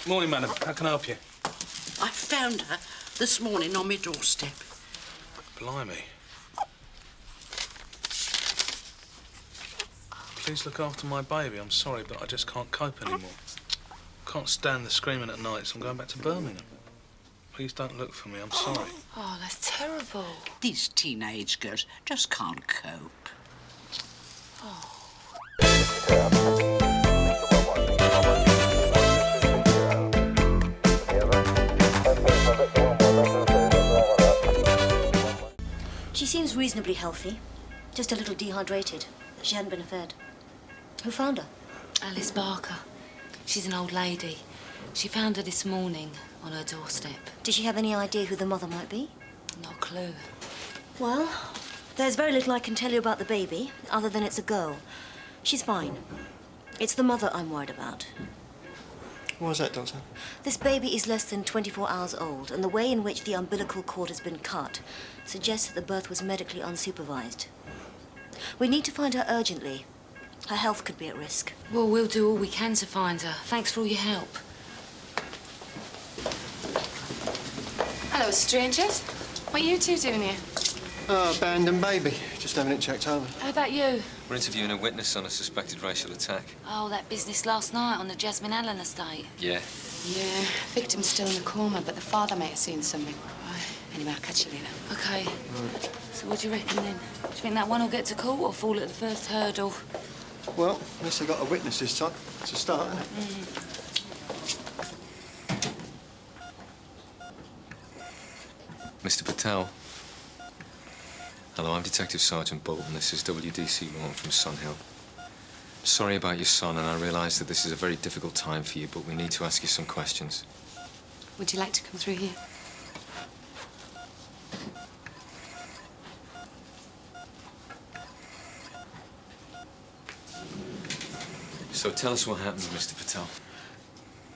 Morning, madam. How can I help you? I found her this morning on my doorstep. Blimey. Please look after my baby. I'm sorry, but I just can't cope anymore. Can't stand the screaming at night, so I'm going back to Birmingham. Please don't look for me. I'm sorry. Oh, that's terrible. These teenage girls just can't cope. Oh. She seems reasonably healthy, just a little dehydrated. She hadn't been fed. Who found her? Alice Barker. She's an old lady. She found her this morning on her doorstep. Did she have any idea who the mother might be? Not a clue. Well, there's very little I can tell you about the baby, other than it's a girl. She's fine. It's the mother I'm worried about. Why is that, Doctor? This baby is less than 24 hours old, and the way in which the umbilical cord has been cut suggests that the birth was medically unsupervised. We need to find her urgently. Her health could be at risk. Well, we'll do all we can to find her. Thanks for all your help. Hello, strangers. What are you two doing here? Oh, abandoned baby. Just having it checked over. How about you? We're interviewing a witness on a suspected racial attack. Oh, that business last night on the Jasmine Allen estate. Yeah. Yeah, victim's still in a coma, but the father might have seen something. Right. Anyway, I'll catch you later. OK. So what do you reckon then? Do you think that one will get to court or fall at the first hurdle? Well, at least they got a witness this time. It's a start, isn't it? Mr. Patel. Hello, I'm Detective Sergeant Boulton. This is WDC Rawton from Sunhill. Sorry about your son, and I realise that this is a very difficult time for you, but we need to ask you some questions. Would you like to come through here? So tell us what happened, Mr. Patel.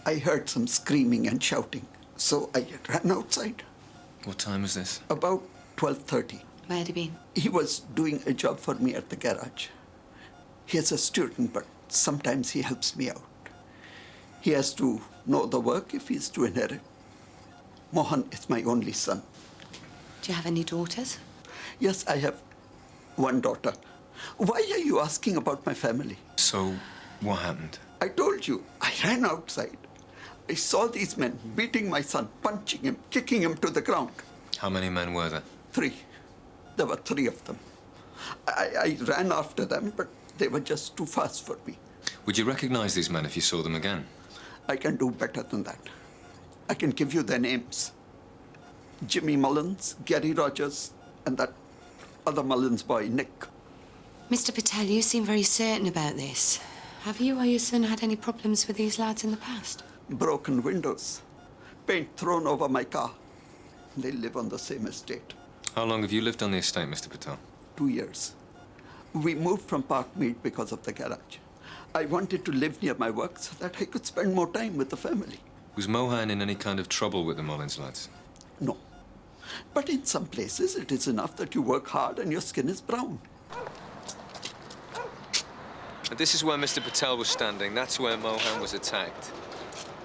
I heard some screaming and shouting, so I ran outside. What time was this? About 12:30. Where had he been? He was doing a job for me at the garage. He is a student, but sometimes he helps me out. He has to know the work if he's to inherit. Mohan is my only son. Do you have any daughters? Yes, I have one daughter. Why are you asking about my family? So, what happened? I told you, I ran outside. I saw these men beating my son, punching him, kicking him to the ground. How many men were there? 3. There were 3 of them. I ran after them, but they were just too fast for me. Would you recognise these men if you saw them again? I can do better than that. I can give you their names. Jimmy Mullins, Gary Rogers, and that other Mullins boy, Nick. Mr. Patel, you seem very certain about this. Have you or your son had any problems with these lads in the past? Broken windows, paint thrown over my car. They live on the same estate. How long have you lived on the estate, Mr. Patel? 2 years. We moved from Parkmead because of the garage. I wanted to live near my work so that I could spend more time with the family. Was Mohan in any kind of trouble with the Mullins lads? No. But in some places, it is enough that you work hard and your skin is brown. And this is where Mr. Patel was standing. That's where Mohan was attacked.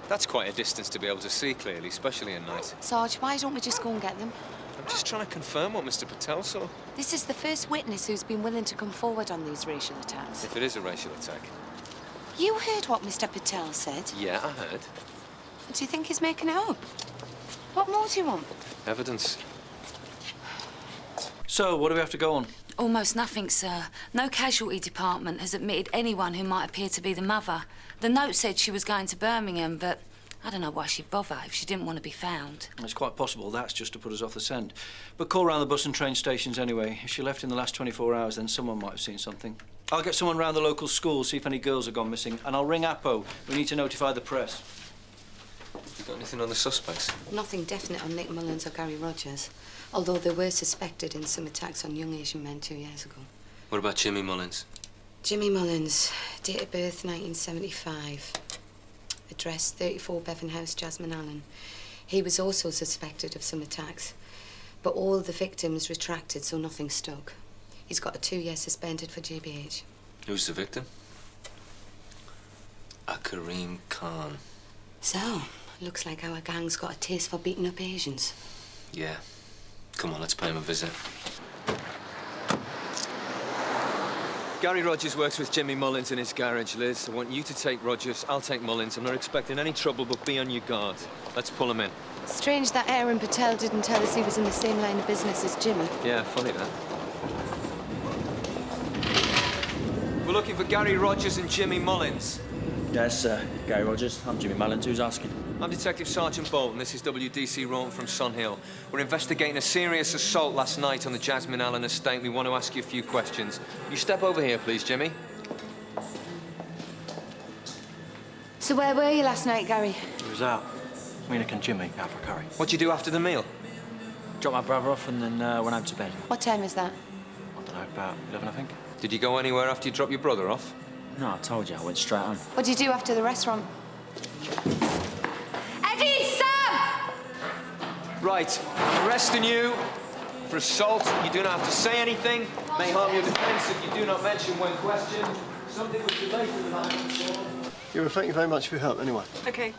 That's quite a distance to be able to see clearly, especially at night. Sarge, why don't we just go and get them? I'm just trying to confirm what Mr. Patel saw. This is the first witness who's been willing to come forward on these racial attacks. If it is a racial attack. You heard what Mr. Patel said. Yeah, I heard. Do you think he's making it up? What more do you want? Evidence. So, what do we have to go on? Almost nothing, sir. No casualty department has admitted anyone who might appear to be the mother. The note said she was going to Birmingham, but I don't know why she'd bother if she didn't want to be found. It's quite possible that's just to put us off the scent. But call round the bus and train stations anyway. If she left in the last 24 hours, then someone might have seen something. I'll get someone round the local school, see if any girls have gone missing, and I'll ring Apo. We need to notify the press. You got anything on the suspects? Nothing definite on Nick Mullins or Gary Rogers, although they were suspected in some attacks on young Asian men 2 years ago. What about Jimmy Mullins? Jimmy Mullins, date of birth 1975. Address 34 Bevan House, Jasmine Allen. He was also suspected of some attacks, but all the victims retracted, so nothing stuck. He's got a 2-year suspended for GBH. Who's the victim? A Kareem Khan. So, looks like our gang's got a taste for beating up Asians. Yeah. Come on, let's pay him a visit. Gary Rogers works with Jimmy Mullins in his garage, Liz. I want you to take Rogers, I'll take Mullins. I'm not expecting any trouble, but be on your guard. Let's pull him in. Strange that Aaron Patel didn't tell us he was in the same line of business as Jimmy. Yeah, funny that. We're looking for Gary Rogers and Jimmy Mullins. Yes, Gary Rogers. I'm Jimmy Mullins. Who's asking? I'm Detective Sergeant Boulton. This is WPC Rawton from Sunhill. We're investigating a serious assault last night on the Jasmine Allen estate. We want to ask you a few questions. You step over here, please, Jimmy. So where were you last night, Gary? He was out. Me, Nick and Jimmy out for a curry. What'd you do after the meal? Dropped my brother off and then went home to bed. What time was that? I don't know, about 11, I think. Did you go anywhere after you dropped your brother off? No, I told you. I went straight home. What did you do after the restaurant? Eddie! Sam! Right, I'm arresting you for assault. You do not have to say anything. May harm your defence if you do not mention when questioned. Something was related to that. Yeah, well, thank you very much for your help, anyway. OK.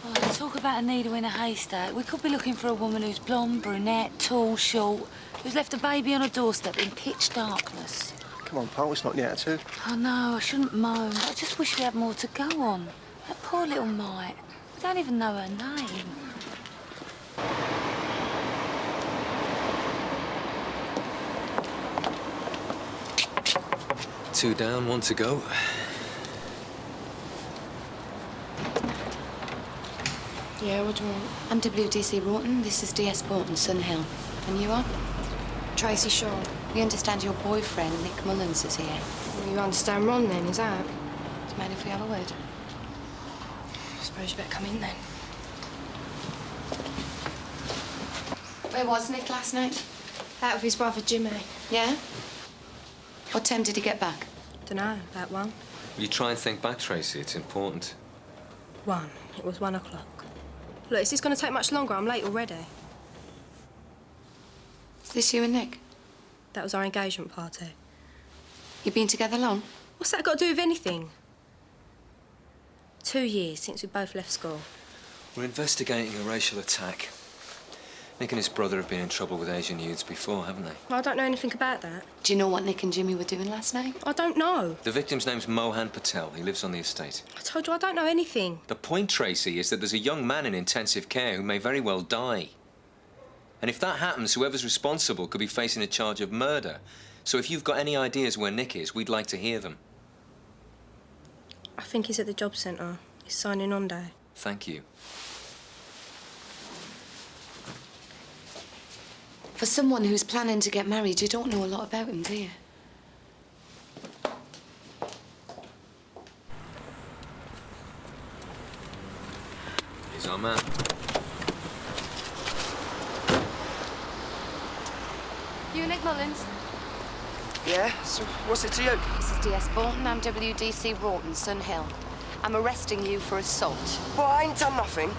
Oh, talk about a needle in a haystack. We could be looking for a woman who's blonde, brunette, tall, short, who's left a baby on a doorstep in pitch darkness. Come on, pal, it's not the attitude. Oh, no, I shouldn't moan. I just wish we had more to go on. That poor little mite. We don't even know her name. 2 down, 1 to go. Yeah, what do you want? I'm WDC Rawton. This is DS Boulton, Sunhill. And you are? Tracy Shaw. We understand your boyfriend, Nick Mullins, is here. Well, you understand Ron, then, is that? Do you mind if we have a word? I suppose you better come in, then. Where was Nick last night? Out with his brother, Jimmy. Yeah? What time did he get back? Dunno, about 1. Will you try and think back, Tracy? It's important. 1. It was 1 o'clock. Look, is this going to take much longer? I'm late already. Is this you and Nick? That was our engagement party. You been together long? What's that got to do with anything? 2 years since we both left school. We're investigating a racial attack. Nick and his brother have been in trouble with Asian youths before, haven't they? I don't know anything about that. Do you know what Nick and Jimmy were doing last night? I don't know. The victim's name's Mohan Patel. He lives on the estate. I told you I don't know anything. The point, Tracy, is that there's a young man in intensive care who may very well die. And if that happens, whoever's responsible could be facing a charge of murder. So if you've got any ideas where Nick is, we'd like to hear them. I think he's at the job centre. He's signing on day. Thank you. For someone who's planning to get married, you don't know a lot about him, do you? He's our man. You Nick Mullins? Yeah? So what's it to you? This is DS Boulton. I'm WDC Rawton, Sunhill. I'm arresting you for assault. Well, I ain't done nothing.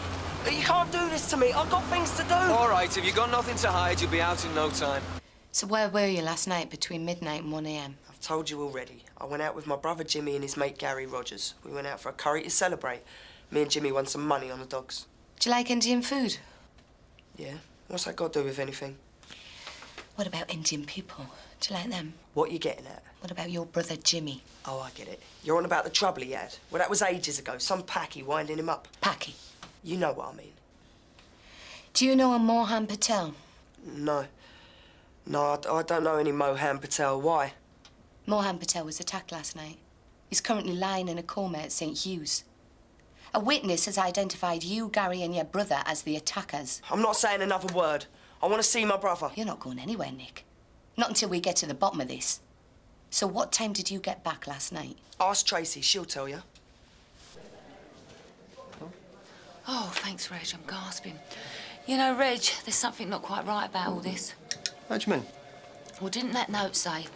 You can't do this to me. I've got things to do. All right, if you've got nothing to hide, you'll be out in no time. So where were you last night between midnight and 1 a.m? I've told you already. I went out with my brother Jimmy and his mate Gary Rogers. We went out for a curry to celebrate. Me and Jimmy won some money on the dogs. Do you like Indian food? Yeah? What's that got to do with anything? What about Indian people? Do you like them? What are you getting at? What about your brother Jimmy? Oh, I get it. You're on about the trouble he had. Well, that was ages ago. Some packy winding him up. Packy? You know what I mean. Do you know a Mohan Patel? No. No, I don't know any Mohan Patel. Why? Mohan Patel was attacked last night. He's currently lying in a coma at St. Hugh's. A witness has identified you, Gary, and your brother as the attackers. I'm not saying another word. I want to see my brother. You're not going anywhere, Nick. Not until we get to the bottom of this. So what time did you get back last night? Ask Tracy. She'll tell you. Oh, thanks, Reg. I'm gasping. You know, Reg, there's something not quite right about all this. How do you mean? Well, didn't that note say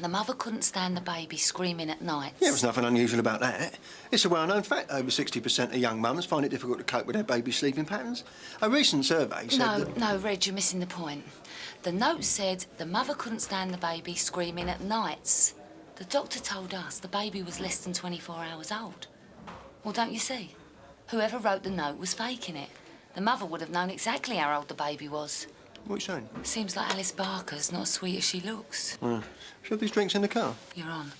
the mother couldn't stand the baby screaming at night? Yeah, there's nothing unusual about that. It's a well-known fact. Over 60% of young mums find it difficult to cope with their baby's sleeping patterns. A recent survey said that... No, Reg, you're missing the point. The note said the mother couldn't stand the baby screaming at nights. The doctor told us the baby was less than 24 hours old. Well, don't you see? Whoever wrote the note was faking it. The mother would have known exactly how old the baby was. What are you saying? Seems like Alice Barker's not as sweet as she looks. Should we have these drinks in the car? You're on.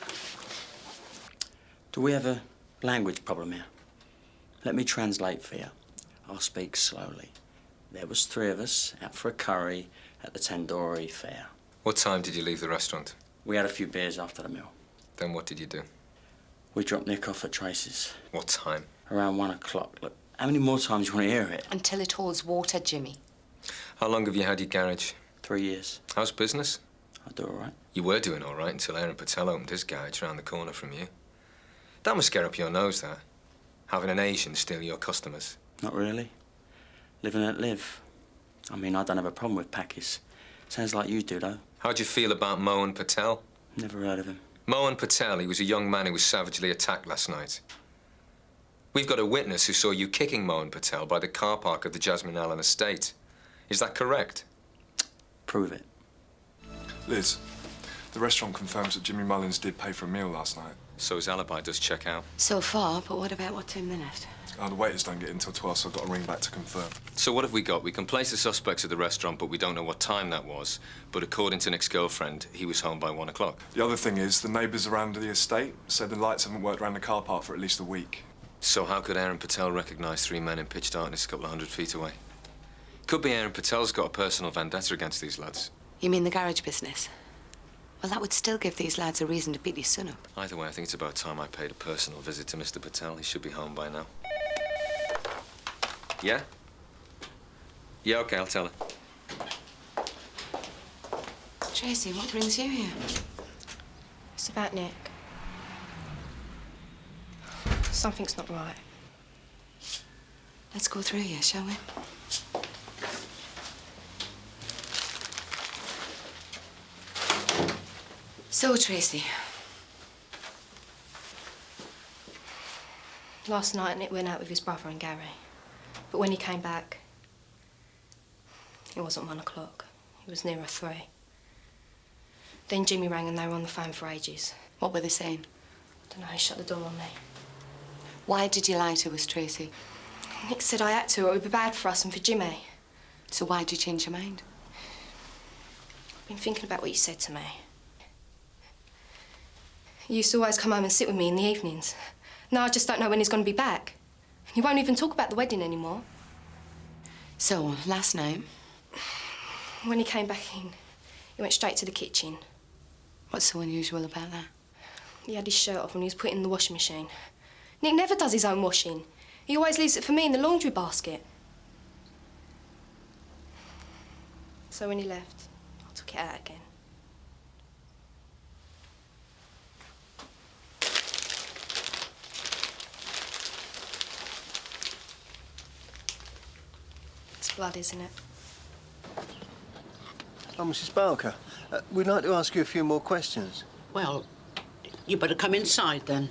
Do we have a language problem here? Let me translate for you. I'll speak slowly. There was 3 of us out for a curry at the Tandoori Fair. What time did you leave the restaurant? We had a few beers after the meal. Then what did you do? We dropped Nick off at Tracy's. What time? Around 1 o'clock. Look, how many more times do you want to hear it? Until it holds water, Jimmy. How long have you had your garage? 3 years. How's business? I do all right. You were doing all right until Aaron Patel opened his garage round the corner from you. That must scare up your nose, that. Having an Asian steal your customers. Not really. Live and let live. I mean, I don't have a problem with Pakis. Sounds like you do, though. How'd you feel about Mohan Patel? Never heard of him. Mohan Patel, he was a young man who was savagely attacked last night. We've got a witness who saw you kicking Mohan Patel by the car park of the Jasmine Allen estate. Is that correct? Prove it. Liz, the restaurant confirms that Jimmy Mullins did pay for a meal last night. So his alibi does check out. So far, but what about what time they left? The waiters don't get in until 12, so I've got to ring back to confirm. So what have we got? We can place the suspects at the restaurant, but we don't know what time that was. But according to Nick's girlfriend, he was home by 1 o'clock. The other thing is, the neighbours around the estate said the lights haven't worked around the car park for at least a week. So how could Aaron Patel recognise 3 men in pitch darkness a couple of 100 feet away? Could be Aaron Patel's got a personal vendetta against these lads. You mean the garage business? Well, that would still give these lads a reason to beat his son up. Either way, I think it's about time I paid a personal visit to Mr. Patel. He should be home by now. Yeah? Yeah, OK, I'll tell her. Tracy, what brings you here? It's about Nick. Something's not right. Let's go through here, shall we? So, Tracy. Last night, Nick went out with his brother and Gary. But when he came back, it wasn't 1 o'clock. It was nearer 3. Then Jimmy rang and they were on the phone for ages. What were they saying? I don't know, he shut the door on me. Why did you lie to us, Tracy? Nick said I had to, or it would be bad for us and for Jimmy. So why did you change your mind? I've been thinking about what you said to me. He used to always come home and sit with me in the evenings. Now I just don't know when he's going to be back. He won't even talk about the wedding anymore. So, last night? When he came back in, he went straight to the kitchen. What's so unusual about that? He had his shirt off and he was put it in the washing machine. Nick never does his own washing. He always leaves it for me in the laundry basket. So when he left, I took it out again. It's blood, isn't it? Oh, Mrs. Barker, we'd like to ask you a few more questions. Well, you better come inside then.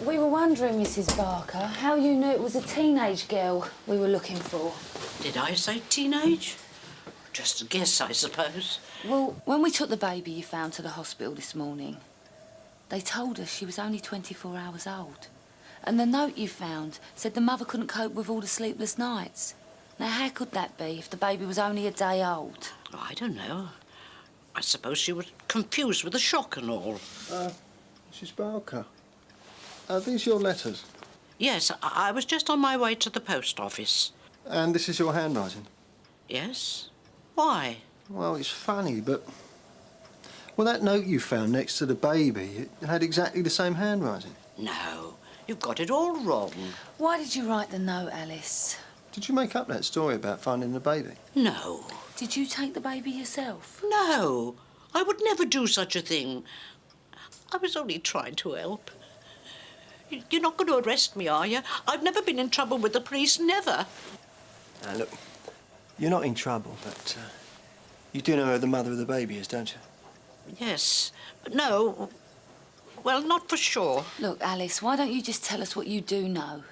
We were wondering, Mrs. Barker, how you knew it was a teenage girl we were looking for. Did I say teenage? Just a guess, I suppose. Well, when we took the baby you found to the hospital this morning, they told us she was only 24 hours old. And the note you found said the mother couldn't cope with all the sleepless nights. Now, how could that be if the baby was only a day old? Oh, I don't know. I suppose she was confused with the shock and all. Mrs. Barker, are these your letters? Yes, I was just on my way to the post office. And this is your handwriting? Yes? Why? Well, it's funny, but... Well, that note you found next to the baby, it had exactly the same handwriting. No, you've got it all wrong. Why did you write the note, Alice? Did you make up that story about finding the baby? No. Did you take the baby yourself? No, I would never do such a thing. I was only trying to help. You're not going to arrest me, are you? I've never been in trouble with the police, never. Now, look, you're not in trouble, but you do know who the mother of the baby is, don't you? Yes, but no. Well, not for sure. Look, Alice, why don't you just tell us what you do know?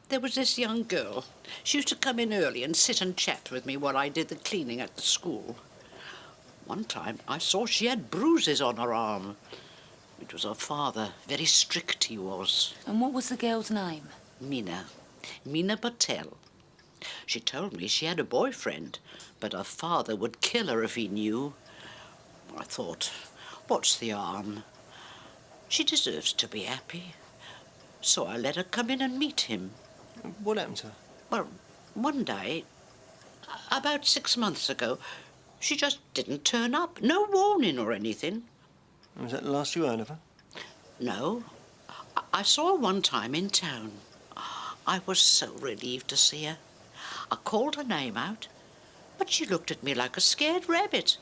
There was this young girl. She used to come in early and sit and chat with me while I did the cleaning at the school. One time, I saw she had bruises on her arm. It was her father. Very strict he was. And what was the girl's name? Meena Patel. She told me she had a boyfriend, but her father would kill her if he knew. I thought, what's the harm? She deserves to be happy. So I let her come in and meet him. What happened to her? Well, one day, about 6 months ago, she just didn't turn up. No warning or anything. Was that the last you heard of her? No. I saw her one time in town. I was so relieved to see her. I called her name out, but she looked at me like a scared rabbit,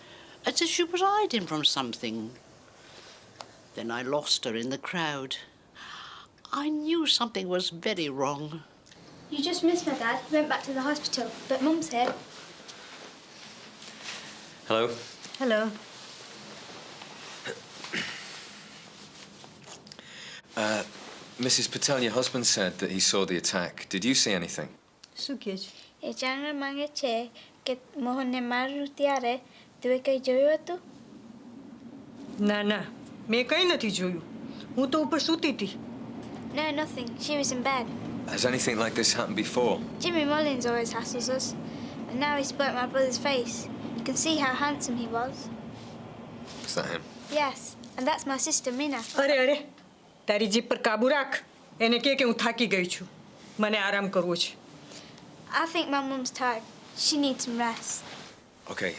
as if she was hiding from something. Then I lost her in the crowd. I knew something was very wrong. You just missed my dad. He went back to the hospital, but Mum's here. Hello? Hello. Mrs. Patel, your husband said that he saw the attack. Did you see anything? E jangan mangeche ke mohonne maru tiare તું કઈ જોયું હતું? ના ના મેં કંઈ નથી જોયું. હું તો ઉપર સૂતી હતી. No, nothing. She was in bed. Has anything like this happened before? Jimmy Mullins always hassles us. And now he spoilt my brother's face. You can see how handsome he was. Is that him? Yes, and that's my sister Mina. અરે અરે તારી જીભ પર કાબુ રાખ. એને કે હું થાકી ગઈ છું. મને આરામ કરવો છે. I think my mum's tired. She needs some rest. Okay,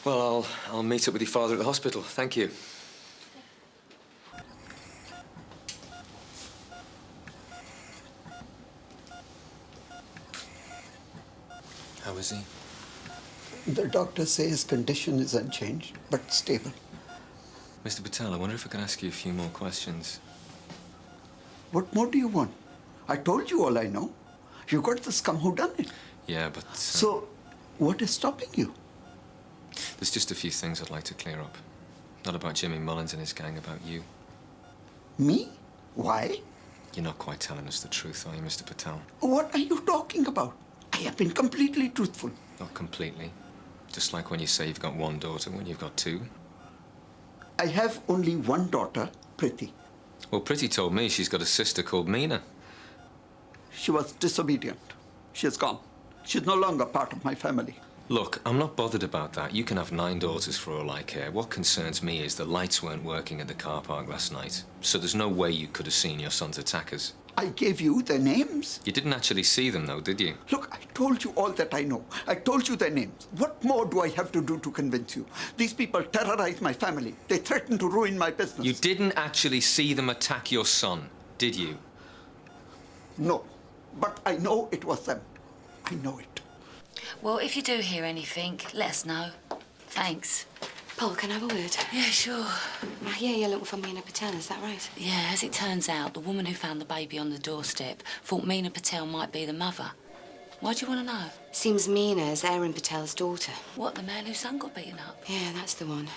well, I'll meet up with your father at the hospital. Thank you. How is he? The doctor says his condition is unchanged, but stable. Mr. Patel, I wonder if I can ask you a few more questions. What more do you want? I told you all I know. You got the scum who done it. Yeah, but... So, what is stopping you? There's just a few things I'd like to clear up. Not about Jimmy Mullins and his gang, about you. Me? Why? You're not quite telling us the truth, are you, Mr. Patel? What are you talking about? I have been completely truthful. Not completely. Just like when you say you've got one daughter when you've got two. I have only one daughter, Priti. Well, Priti told me she's got a sister called Meena. She was disobedient. She's gone. She's no longer part of my family. Look, I'm not bothered about that. You can have 9 daughters for all I care. What concerns me is the lights weren't working at the car park last night. So there's no way you could have seen your son's attackers. I gave you their names. You didn't actually see them, though, did you? Look, I told you all that I know. I told you their names. What more do I have to do to convince you? These people terrorize my family. They threaten to ruin my business. You didn't actually see them attack your son, did you? No, but I know it was them. I know it. Well, if you do hear anything, let us know. Thanks. Paul, can I have a word? Yeah, sure. I hear you're looking for Meena Patel, is that right? Yeah, as it turns out, the woman who found the baby on the doorstep thought Meena Patel might be the mother. Why do you want to know? Seems Meena is Aaron Patel's daughter. What, the man whose son got beaten up? Yeah, that's the one.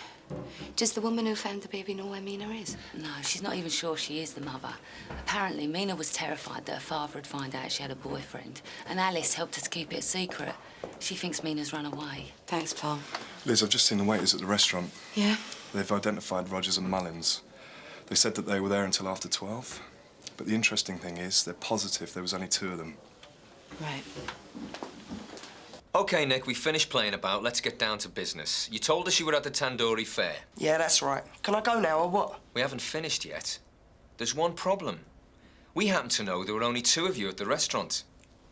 Does the woman who found the baby know where Meena is? No, she's not even sure she is the mother. Apparently, Meena was terrified that her father would find out she had a boyfriend, and Alice helped her to keep it a secret. She thinks Meena's run away. Thanks, Paul. Liz, I've just seen the waiters at the restaurant. Yeah? They've identified Rogers and Mullins. They said that they were there until after 12. But the interesting thing is, they're positive there was only 2 of them. Right. OK, Nick, we finished playing about. Let's get down to business. You told us you were at the Tandoori Fair. Yeah, that's right. Can I go now, or what? We haven't finished yet. There's one problem. We happen to know there were only 2 of you at the restaurant.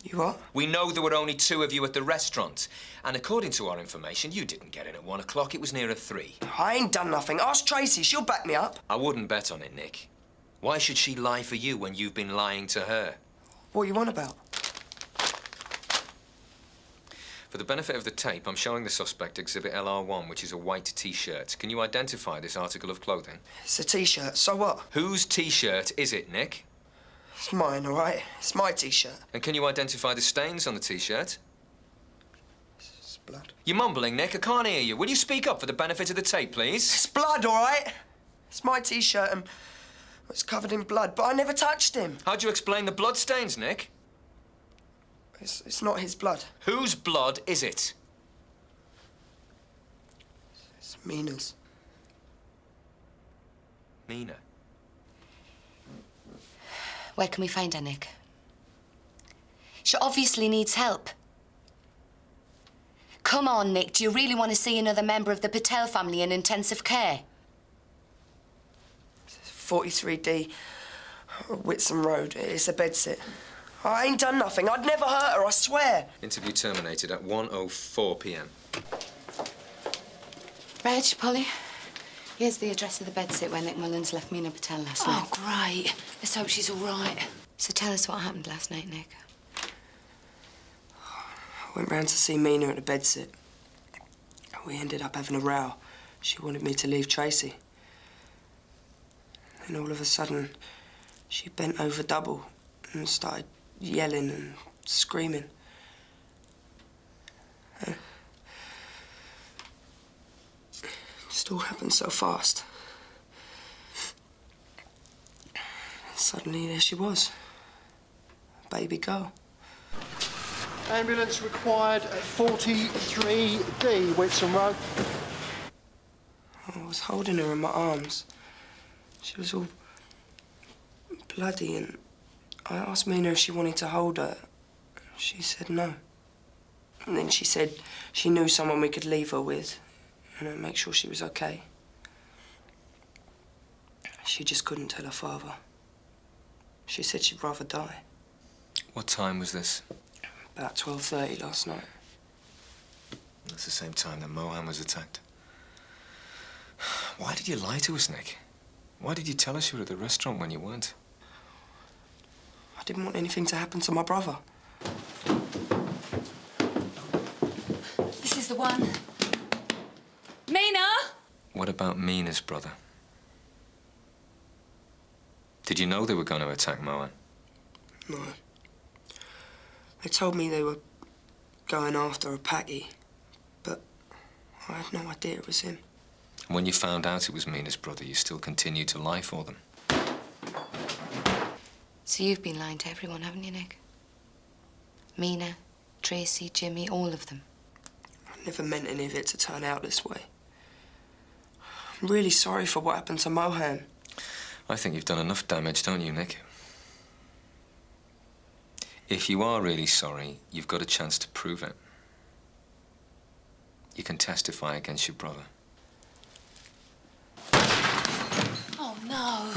You what? We know there were only 2 of you at the restaurant. And according to our information, you didn't get in at 1 o'clock. It was nearer 3. I ain't done nothing. Ask Tracy. She'll back me up. I wouldn't bet on it, Nick. Why should she lie for you when you've been lying to her? What you on about? For the benefit of the tape, I'm showing the suspect Exhibit LR1, which is a white T-shirt. Can you identify this article of clothing? It's a T-shirt. So what? Whose T-shirt is it, Nick? It's mine, all right? It's my T-shirt. And can you identify the stains on the T-shirt? It's blood. You're mumbling, Nick. I can't hear you. Will you speak up for the benefit of the tape, please? It's blood, all right? It's my T-shirt and it's covered in blood, but I never touched him. How do you explain the blood stains, Nick? It's not his blood. Whose blood is it? It's Meena's. Mina. Where can we find her, Nick? She obviously needs help. Come on, Nick. Do you really want to see another member of the Patel family in intensive care? 43D, Whitson Road. It's a bedsit. I ain't done nothing. I'd never hurt her, I swear. Interview terminated at 1:04 p.m. Reg, Polly, here's the address of the bedsit where Nick Mullins left Mina Patel last night. Oh, great. Let's hope she's all right. So tell us what happened last night, Nick. I went round to see Mina at the bedsit. We ended up having a row. She wanted me to leave Tracy. Then all of a sudden, she bent over double and started yelling and screaming. Just all happened so fast. Suddenly, there she was. A baby girl. Ambulance required at 43D, Whitson Road. I was holding her in my arms. She was all bloody, and I asked Mina if she wanted to hold her. She said no. And then she said she knew someone we could leave her with and make sure she was okay. She just couldn't tell her father. She said she'd rather die. What time was this? About 12:30 last night. That's the same time that Mohan was attacked. Why did you lie to us, Nick? Why did you tell us you were at the restaurant when you weren't? I didn't want anything to happen to my brother. This is the one. Mina! What about Mina's brother? Did you know they were going to attack Mohan? No. They told me they were going after a Packy, but I had no idea it was him. And when you found out it was Mina's brother, you still continued to lie for them? So you've been lying to everyone, haven't you, Nick? Mina, Tracy, Jimmy, all of them. I never meant any of it to turn out this way. I'm really sorry for what happened to Mohan. I think you've done enough damage, don't you, Nick? If you are really sorry, you've got a chance to prove it. You can testify against your brother. Oh, no.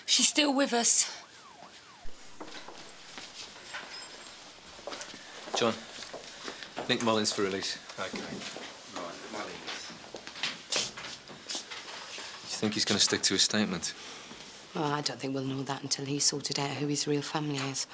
She's still with us. John, Nick Mullins for release. OK. Right, Mullins. Do you think he's going to stick to his statement? Well, I don't think we'll know that until he's sorted out who his real family is.